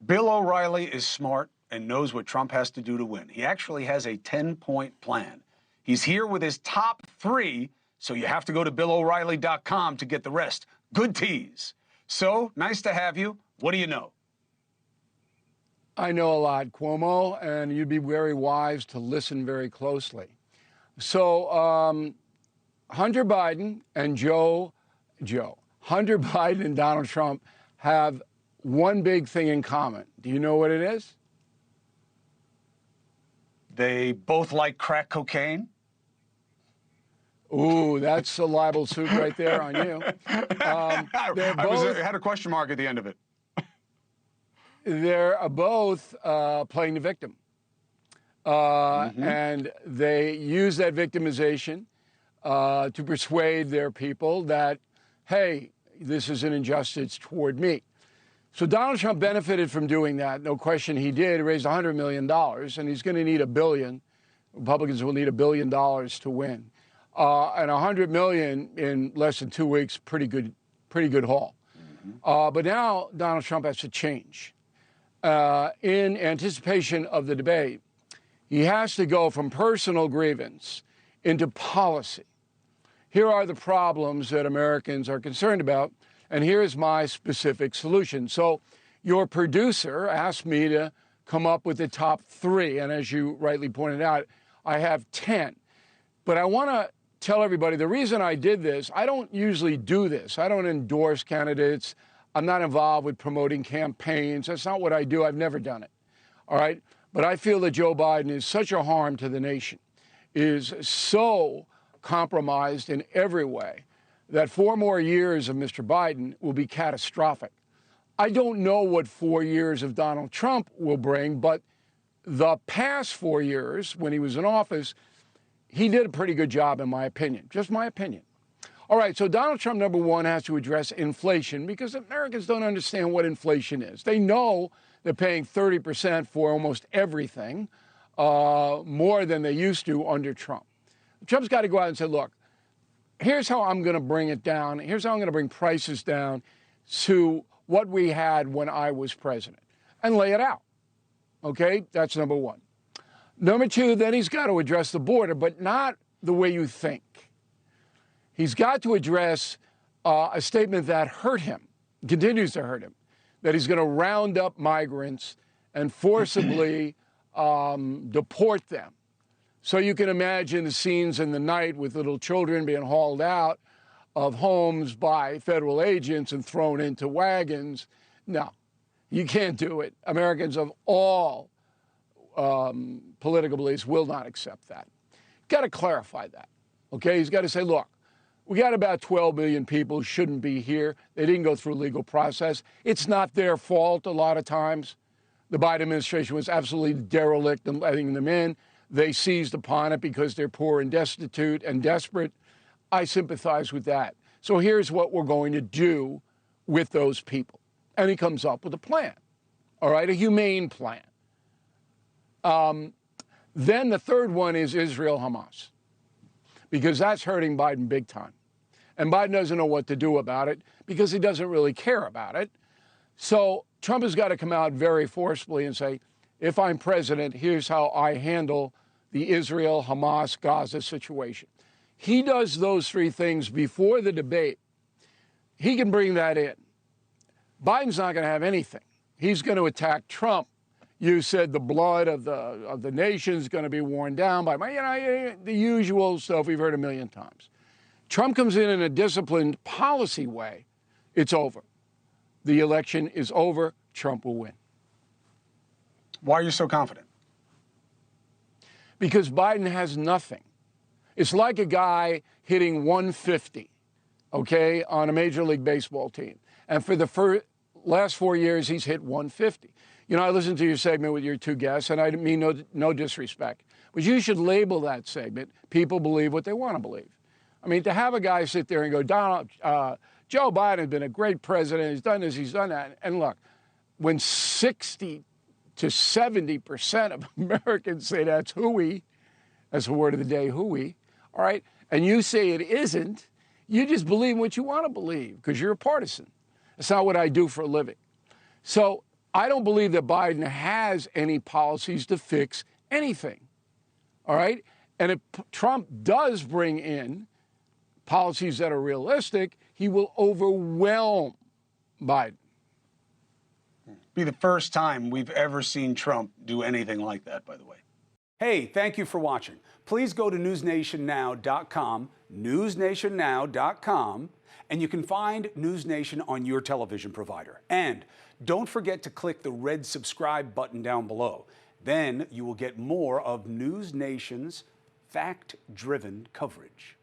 Bill O'Reilly is smart and knows what Trump has to do to win. He actually has a 10-point plan. He's here with his top 3, so you have to go to BillO'Reilly.com to get the rest. Good tease. So, nice to have you. What do you know? I know a lot, Cuomo, and you'd be very wise to listen very closely. So, Hunter Biden and Hunter Biden and Donald Trump have one big thing in common. Do you know what it is? They both like crack cocaine. Ooh, that's a libel suit right there on you. I had a question mark at the end of it. They're both playing the victim. And they use that victimization to persuade their people that, hey, this is an injustice toward me. So Donald Trump benefited from doing that. No question he did. He raised $100 million, and he's going to need $1 billion. Republicans will need $1 billion to win. And $100 million in less than 2 weeks, pretty good haul. But now Donald Trump has to change. In anticipation of the debate, he has to go from personal grievance into policy. Here are the problems that Americans are concerned about, and here's my specific solution. So your producer asked me to come up with the top 3, and as you rightly pointed out, I have 10. But I want to tell everybody the reason I did this, I don't usually do this. I don't endorse candidates. I'm not involved with promoting campaigns. That's not what I do. I've never done it. All right? But I feel that Joe Biden is such a harm to the nation, is so compromised in every way, that 4 more years of Mr. Biden will be catastrophic. I don't know what 4 years of Donald Trump will bring, but the past 4 years, when he was in office, he did a pretty good job, in my opinion. Just my opinion. All right, so Donald Trump, number 1, has to address inflation because Americans don't understand what inflation is. They know they're paying 30% for almost everything, more than they used to under Trump. Trump's got to go out and say, look, here's how I'm going to bring it down. Here's how I'm going to bring prices down to what we had when I was president, and lay it out. Okay, that's number 1. Number 2, then he's got to address the border, but not the way you think. He's got to address a statement that hurt him, continues to hurt him, that he's going to round up migrants and forcibly deport them. So you can imagine the scenes in the night with little children being hauled out of homes by federal agents and thrown into wagons. No, you can't do it. Americans of all political beliefs will not accept that. Got to clarify that, okay? He's got to say, look, we got about 12 million people who shouldn't be here. They didn't go through a legal process. It's not their fault a lot of times. The Biden administration was absolutely derelict in letting them in. They seized upon it because they're poor and destitute and desperate. I sympathize with that. So here's what we're going to do with those people. And he comes up with a plan, all right, a humane plan. Then the third one is Israel-Hamas, because that's hurting Biden big time. And Biden doesn't know what to do about it because he doesn't really care about it. So Trump has got to come out very forcefully and say, if I'm president, here's how I handle the Israel-Hamas Gaza situation. He does those 3 things before the debate. He can bring that in. Biden's not going to have anything. He's going to attack Trump. You said the blood of the nation is going to be worn down by the usual stuff we've heard a million times. Trump comes in a disciplined policy way. It's over. The election is over. Trump will win. Why are you so confident? Because Biden has nothing. It's like a guy hitting 150, okay, on a Major League Baseball team. And for the last 4 years, he's hit 150. You know, I listened to your segment with your 2 guests, and I mean no disrespect. But you should label that segment, people believe what they want to believe. I mean, to have a guy sit there and go, Joe Biden has been a great president, he's done this, he's done that. And look, when 60 to 70% of Americans say that's hooey, that's the word of the day, hooey, all right, and you say it isn't, you just believe what you want to believe because you're a partisan. That's not what I do for a living. So I don't believe that Biden has any policies to fix anything. All right? And if Trump does bring in policies that are realistic, he will overwhelm Biden. Be the first time we've ever seen Trump do anything like that, by the way. Hey, thank you for watching. Please go to newsnationnow.com, newsnationnow.com, and you can find NewsNation on your television provider. And don't forget to click the red subscribe button down below. Then you will get more of NewsNation's fact-driven coverage.